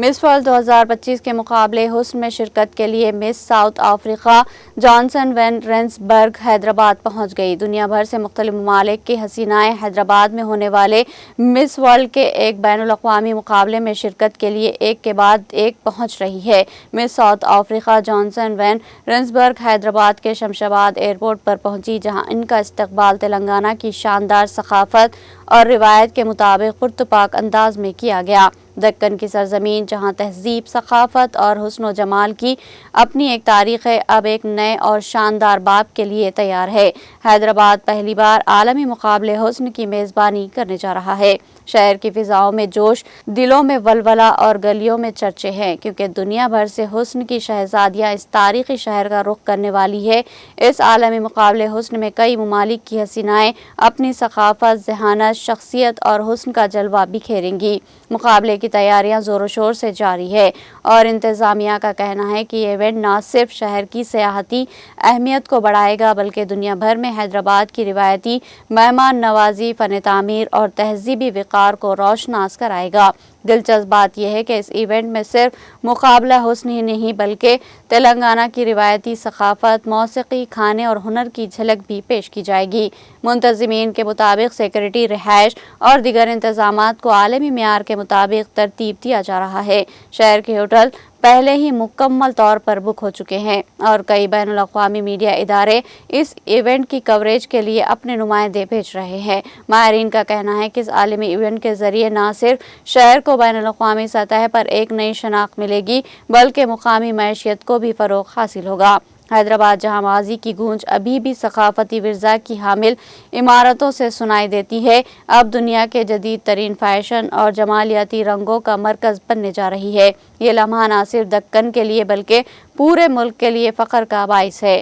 مس world 2025 کے مقابلے حسن میں شرکت کے لیے Miss South Africa Johnson van Rensburg Hyderabad پہنچ گئی۔ دنیا بھر سے مختلف ممالک کی حسینائیں حیدرآباد میں ہونے والے مس ورلڈ کے ایک بین الاقوامی مقابلے میں شرکت کے لیے ایک کے بعد ایک پہنچ رہی ہے۔ Miss South Africa Johnson van Rensburg Hyderabad کے شمشاباد ایئرپورٹ پر پہنچی، جہاں ان کا استقبال تلنگانہ کی شاندار ثقافت اور روایت کے مطابق پرتپاک انداز میں کیا گیا۔ دکن کی سرزمین، جہاں تہذیب، ثقافت اور حسن و جمال کی اپنی ایک تاریخ ہے، اب ایک نئے اور شاندار باب کے لیے تیار ہے۔ حیدرآباد پہلی بار عالمی مقابلے حسن کی میزبانی کرنے جا رہا ہے۔ شہر کی فضاؤں میں جوش، دلوں میں ولولہ اور گلیوں میں چرچے ہیں، کیونکہ دنیا بھر سے حسن کی شہزادیاں اس تاریخی شہر کا رخ کرنے والی ہے۔ اس عالمی مقابلے حسن میں کئی ممالک کی حسینائیں اپنی ثقافت، ذہانت، شخصیت اور حسن کا جلوہ بکھیریں گی۔ مقابلے کی تیاریاں زور و شور سے جاری ہے اور انتظامیہ کا کہنا ہے کہ یہ ایونٹ نہ صرف شہر کی سیاحتی اہمیت کو بڑھائے گا بلکہ دنیا بھر میں حیدرآباد کی روایتی مہمان نوازی، فن تعمیر اور تہذیبی وقار کو روشناس کرائے گا۔ دلچسپ بات یہ ہے کہ اس ایونٹ میں صرف مقابلہ حسن ہی نہیں بلکہ تلنگانہ کی روایتی ثقافت، موسیقی، کھانے اور ہنر کی جھلک بھی پیش کی جائے گی۔ منتظمین کے مطابق سیکورٹی، رہائش اور دیگر انتظامات کو عالمی معیار کے مطابق ترتیب دیا جا رہا ہے۔ شہر کے ہوٹل پہلے ہی مکمل طور پر بک ہو چکے ہیں اور کئی بین الاقوامی میڈیا ادارے اس ایونٹ کی کوریج کے لیے اپنے نمائندے بھیج رہے ہیں۔ ماہرین کا کہنا ہے کہ اس عالمی ایونٹ کے ذریعے نہ صرف شہر کو بین الاقوامی سطح پر ایک نئی شناخت ملے گی بلکہ مقامی معیشت کو بھی فروغ حاصل ہوگا۔ حیدرآباد، جہاں ماضی کی گونج ابھی بھی ثقافتی ورثہ کی حامل عمارتوں سے سنائی دیتی ہے، اب دنیا کے جدید ترین فیشن اور جمالیاتی رنگوں کا مرکز بننے جا رہی ہے۔ یہ لمحہ نہ صرف دکن کے لیے بلکہ پورے ملک کے لیے فخر کا باعث ہے۔